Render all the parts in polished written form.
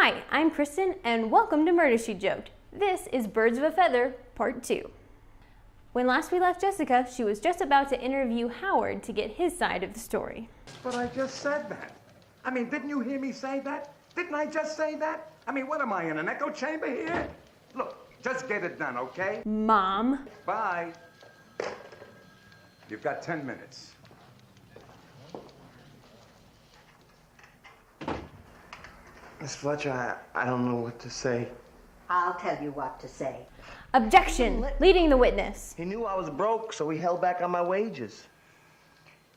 Hi, I'm Kristen, and welcome to Murder, She Joked. This is Birds of a Feather, Part 2. When last we left Jessica, she was just about to interview Howard to get his side of the story. But I just said that. I mean, didn't you hear me say that? Didn't I just say that? I mean, what am I, in an echo chamber here? Look, just get it done, okay? Mom. Bye. You've got 10 minutes. Miss Fletcher, I don't know what to say. I'll tell you what to say. Objection! Leading the witness. He knew I was broke, so he held back on my wages.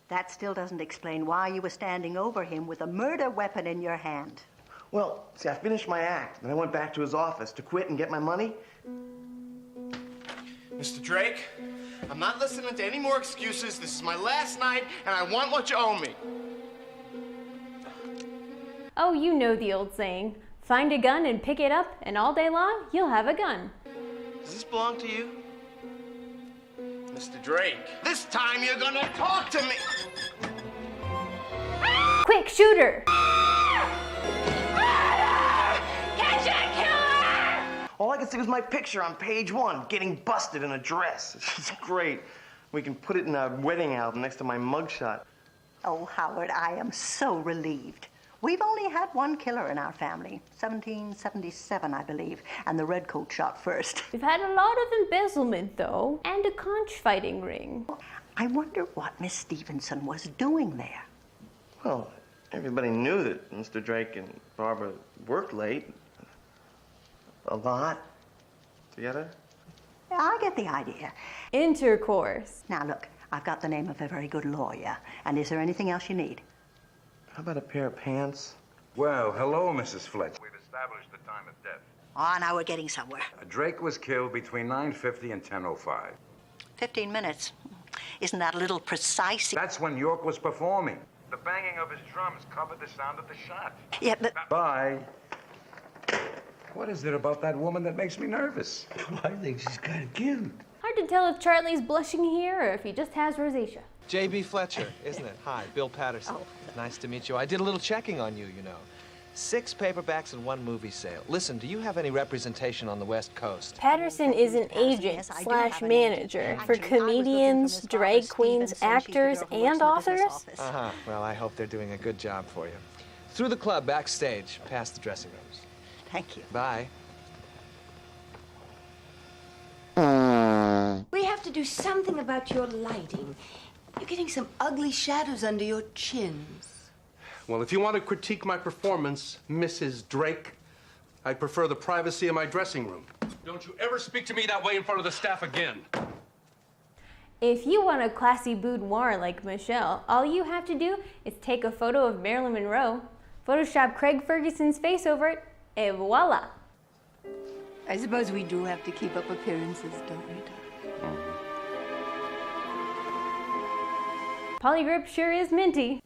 That still doesn't explain why you were standing over him with a murder weapon in your hand. Well, see, I finished my act, and I went back to his office to quit and get my money. Mr. Drake, I'm not listening to any more excuses. This is my last night, and I want what you owe me. Oh, you know the old saying. Find a gun and pick it up, and all day long, you'll have a gun. Does this belong to you? Mr. Drake, this time you're gonna talk to me. Quick, shooter! Catch that killer! All I could see was my picture on page 1, getting busted in a dress. It's great. We can put it in our wedding album next to my mugshot. Oh, Howard, I am so relieved. We've only had one killer in our family, 1777, I believe, and the redcoat shot first. We've had a lot of embezzlement, though, and a conch fighting ring. I wonder what Miss Stevenson was doing there. Well, everybody knew that Mr. Drake and Barbara worked late. A lot. Together. I get the idea. Intercourse. Now, look, I've got the name of a very good lawyer. And is there anything else you need? How about a pair of pants? Well, hello, Mrs. Fletcher. We've established the time of death. Oh, now we're getting somewhere. Drake was killed between 9:50 and 10:05. 15 minutes. Isn't that a little precise? That's when York was performing. The banging of his drums covered the sound of the shot. Yeah, but... Bye. What is it about that woman that makes me nervous? I think she's kind of cute. Hard to tell if Charlie's blushing here or if he just has rosacea. J.B. Fletcher, isn't it? Hi, Bill Patterson. Nice to meet you. I did a little checking on you, you know. 6 paperbacks and 1 movie sale. Listen, do you have any representation on the West Coast? Patterson is an agent / manager for comedians, drag queens, actors, and authors. Uh-huh. Well, I hope they're doing a good job for you. Through the club, backstage, past the dressing rooms. Thank you. Bye. We have to do something about your lighting. You're getting some ugly shadows under your chins. Well, if you want to critique my performance, Mrs. Drake, I'd prefer the privacy of my dressing room. Don't you ever speak to me that way in front of the staff again. If you want a classy boudoir like Michelle, all you have to do is take a photo of Marilyn Monroe, Photoshop Craig Ferguson's face over it, et voila. I suppose we do have to keep up appearances, don't we, darling? Polygrip sure is minty.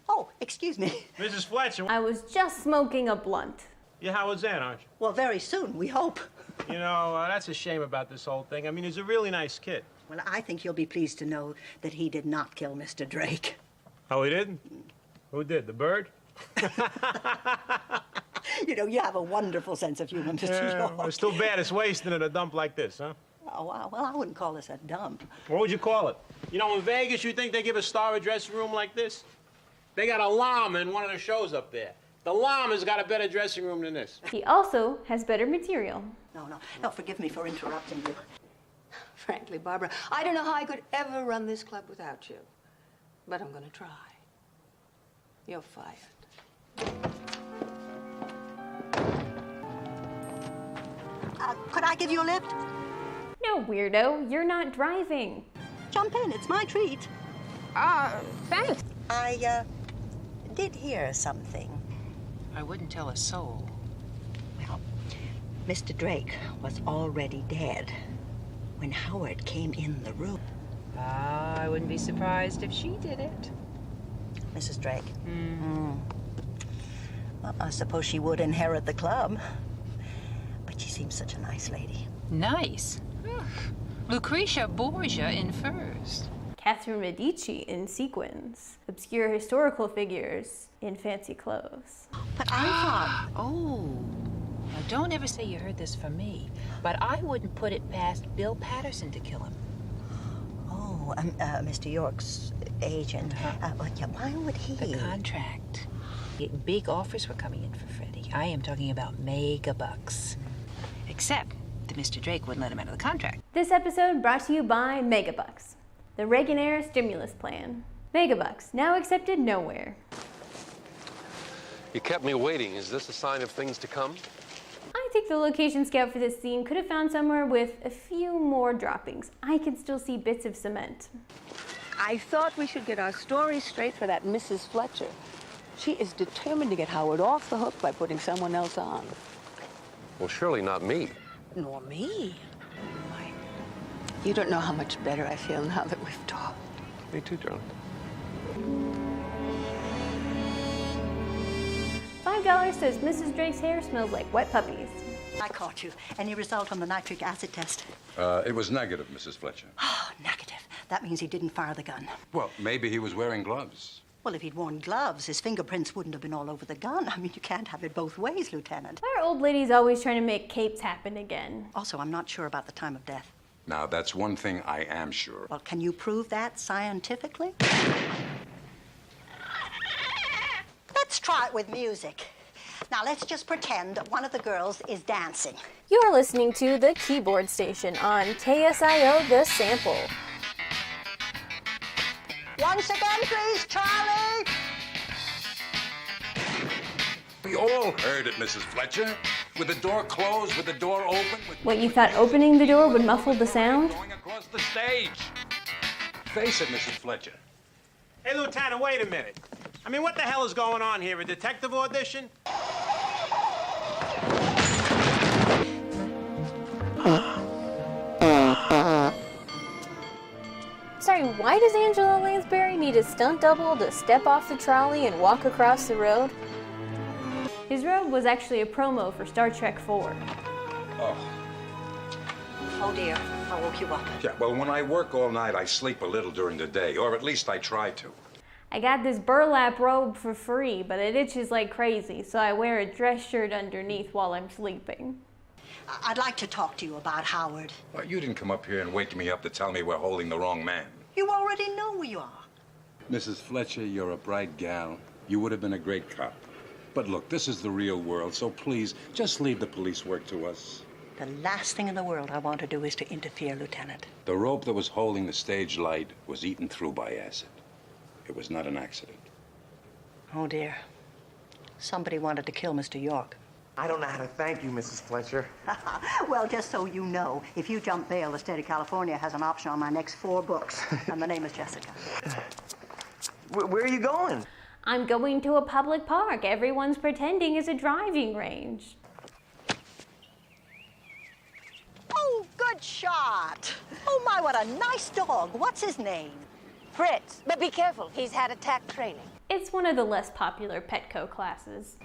Oh, excuse me. Mrs. Fletcher, I was just smoking a blunt. you're Howard's aunt, aren't you? Well, very soon, we hope. You know, that's a shame about this whole thing. I mean, he's a really nice kid. Well, I think you'll be pleased to know that he did not kill Mr. Drake. Oh, he didn't? Who did? The bird? You know, you have a wonderful sense of humor, Mr. York. It's too bad it's wasting in a dump like this, huh? Oh, well, I wouldn't call this a dump. What would you call it? You know, in Vegas, you think they give a star a dressing room like this? They got a llama in one of the shows up there. The llama's got a better dressing room than this. He also has better material. No, forgive me for interrupting you. Frankly, Barbara, I don't know how I could ever run this club without you. But I'm going to try. You're fired. Could I give you a lift? No, weirdo, you're not driving. Jump in, it's my treat. Thanks. I, did hear something. I wouldn't tell a soul. Well, Mr. Drake was already dead when Howard came in the room. I wouldn't be surprised if she did it. Mrs. Drake? Well, I suppose she would inherit the club. But she seems such a nice lady. Nice. Lucretia Borgia in first. Catherine Medici in sequins, obscure historical figures in fancy clothes. But I thought... Oh, now don't ever say you heard this from me, but I wouldn't put it past Bill Patterson to kill him. Oh, Mr. York's agent. Yeah, why would he? The contract. Big offers were coming in for Freddie. I am talking about mega bucks. Except that Mr. Drake wouldn't let him out of the contract. This episode brought to you by Megabucks, the Reagan-era stimulus plan. Megabucks, now accepted nowhere. You kept me waiting. Is this a sign of things to come? I think the location scout for this scene could have found somewhere with a few more droppings. I can still see bits of cement. I thought we should get our story straight for that Mrs. Fletcher. She is determined to get Howard off the hook by putting someone else on. Well, surely not me. Nor me. Why, you don't know how much better I feel now that we've talked. Me too, John. $5 says Mrs. Drake's hair smells like wet puppies. I caught you. Any result on the nitric acid test? It was negative, Mrs. Fletcher. Oh, negative. That means he didn't fire the gun. Well, maybe he was wearing gloves. Well, if he'd worn gloves, his fingerprints wouldn't have been all over the gun. I mean, you can't have it both ways, Lieutenant. Why are old ladies always trying to make capes happen again? Also, I'm not sure about the time of death. Now, that's one thing I am sure. Well, can you prove that scientifically? Let's try it with music. Now, let's just pretend that one of the girls is dancing. You're listening to The Keyboard Station on KSIO The Sample. Once again, please, Charlie. We all heard it, Mrs. Fletcher. With the door closed, with the door open. What, you thought opening the door would muffle the sound? Going across the stage. Face it, Mrs. Fletcher. Hey, Lieutenant, wait a minute. I mean, what the hell is going on here? A detective audition? Sorry, why does Angela Lansbury need a stunt double to step off the trolley and walk across the road? His robe was actually a promo for Star Trek IV. Oh. Oh, dear. I woke you up. Yeah, well, when I work all night, I sleep a little during the day, or at least I try to. I got this burlap robe for free, but it itches like crazy, so I wear a dress shirt underneath while I'm sleeping. I'd like to talk to you about Howard. Well, you didn't come up here and wake me up to tell me we're holding the wrong man. You already know who you are. Mrs. Fletcher, you're a bright gal. You would have been a great cop. But look, this is the real world, so please, just leave the police work to us. The last thing in the world I want to do is to interfere, Lieutenant. The rope that was holding the stage light was eaten through by acid. It was not an accident. Oh, dear. Somebody wanted to kill Mr. York. I don't know how to thank you, Mrs. Fletcher. Well, just so you know, if you jump bail, the state of California has an option on my next 4 books. And the name is Jessica. Where are you going? I'm going to a public park. Everyone's pretending it's a driving range. Oh, good shot. Oh, my, what a nice dog. What's his name? Fritz, but be careful. He's had attack training. It's one of the less popular Petco classes.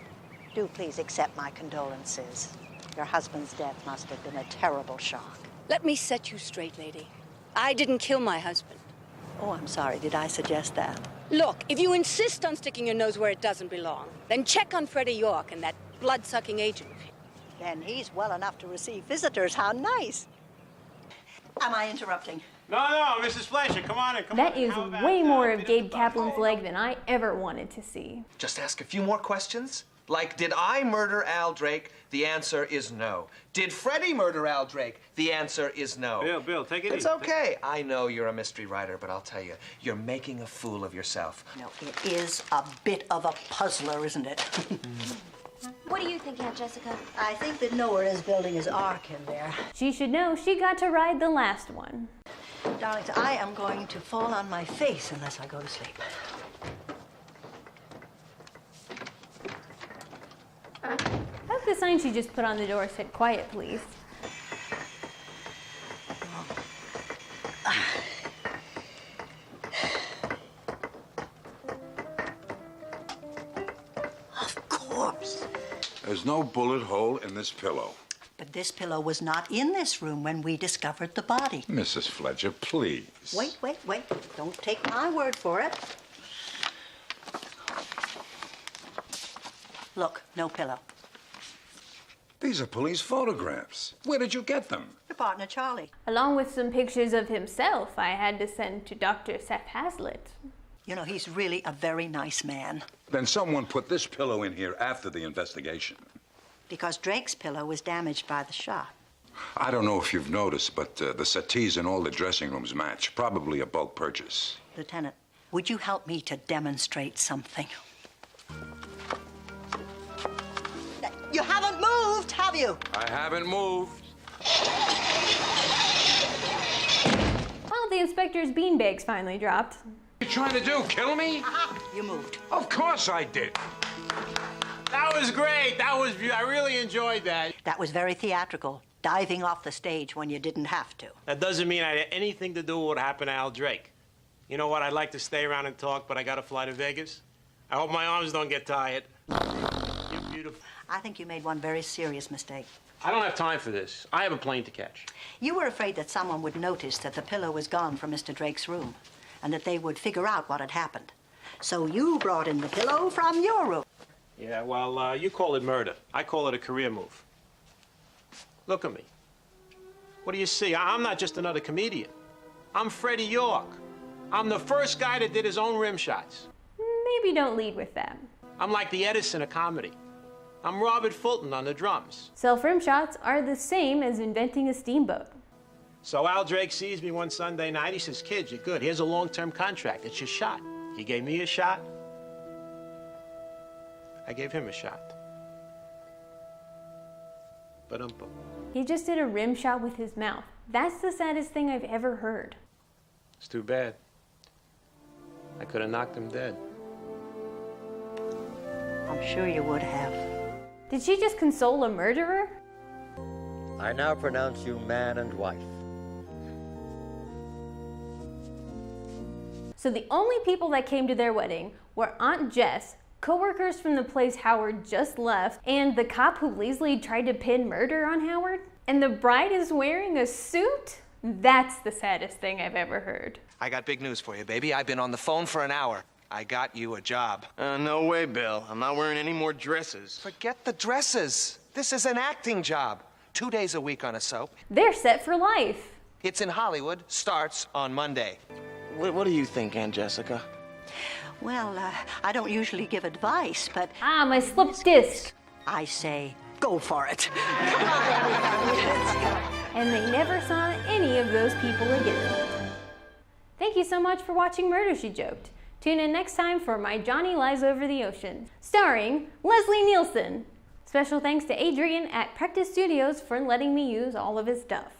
Do please accept my condolences. Your husband's death must have been a terrible shock. Let me set you straight, lady. I didn't kill my husband. Oh, I'm sorry. Did I suggest that? Look, if you insist on sticking your nose where it doesn't belong, then check on Freddie York and that blood-sucking agent of his. Then he's well enough to receive visitors. How nice. Am I interrupting? No, Mrs. Fletcher, come on in, come That on in. is way more of Gabe Kaplan's leg than I ever wanted to see. Just ask a few more questions. Like, did I murder Al Drake? The answer is no. Did Freddie murder Al Drake? The answer is no. Bill, take it easy. It's okay. I know you're a mystery writer, but I'll tell you, you're making a fool of yourself. No, it is a bit of a puzzler, isn't it? What do you think, Aunt Jessica? I think that Noah is building his ark in there. She should know she got to ride the last one. Darlings, I am going to fall on my face unless I go to sleep. I hope the sign she just put on the door said, "Quiet, please." Of course. There's no bullet hole in this pillow. The But this pillow was not in this room when we discovered the body. Mrs. Fletcher, please. Wait. Don't take my word for it. Look, no pillow. These are police photographs. Where did you get them? Your partner, Charlie. Along with some pictures of himself I had to send to Dr. Seth Hazlitt. You know, he's really a very nice man. Then someone put this pillow in here after the investigation. Because Drake's pillow was damaged by the shot. I don't know if you've noticed, but the settees in all the dressing rooms match. Probably a bulk purchase. Lieutenant, would you help me to demonstrate something? You haven't moved, have you? I haven't moved. Well, the inspector's beanbags finally dropped. What are you trying to do, kill me? You moved. Of course I did. That was great. I really enjoyed that. That was very theatrical, diving off the stage when you didn't have to. That doesn't mean I had anything to do with what happened to Al Drake. You know what? I'd like to stay around and talk, but I got to fly to Vegas. I hope my arms don't get tired. You're beautiful. I think you made one very serious mistake. I don't have time for this. I have a plane to catch. You were afraid that someone would notice that the pillow was gone from Mr. Drake's room and that they would figure out what had happened. So you brought in the pillow from your room. Yeah, well, you call it murder. I call it a career move. Look at me. What do you see? I'm not just another comedian. I'm Freddie York. I'm the first guy that did his own rim shots. Maybe don't lead with that. I'm like the Edison of comedy. I'm Robert Fulton on the drums. Self-rim shots are the same as inventing a steamboat. So Al Drake sees me one Sunday night. He says, "Kid, you're good. Here's a long-term contract. It's your shot." He gave me a shot. I gave him a shot. Ba-dum-bum. He just did a rim shot with his mouth. That's the saddest thing I've ever heard. It's too bad. I could have knocked him dead. I'm sure you would have. Did she just console a murderer? I now pronounce you man and wife. So the only people that came to their wedding were Aunt Jess, co-workers from the place Howard just left, and the cop who lazily tried to pin murder on Howard? And the bride is wearing a suit? That's the saddest thing I've ever heard. I got big news for you, baby. I've been on the phone for an hour. I got you a job. No way, Bill. I'm not wearing any more dresses. Forget the dresses. This is an acting job. 2 days a week on a soap. They're set for life. It's in Hollywood. Starts on Monday. What do you think, Aunt Jessica? Well, I don't usually give advice, but... Ah, my slipped disc. I say, go for it. And they never saw any of those people again. Thank you so much for watching Murder, She Joked. Tune in next time for My Johnny Lies Over the Ocean, starring Leslie Nielsen. Special thanks to Adrian at Practice Studios for letting me use all of his stuff.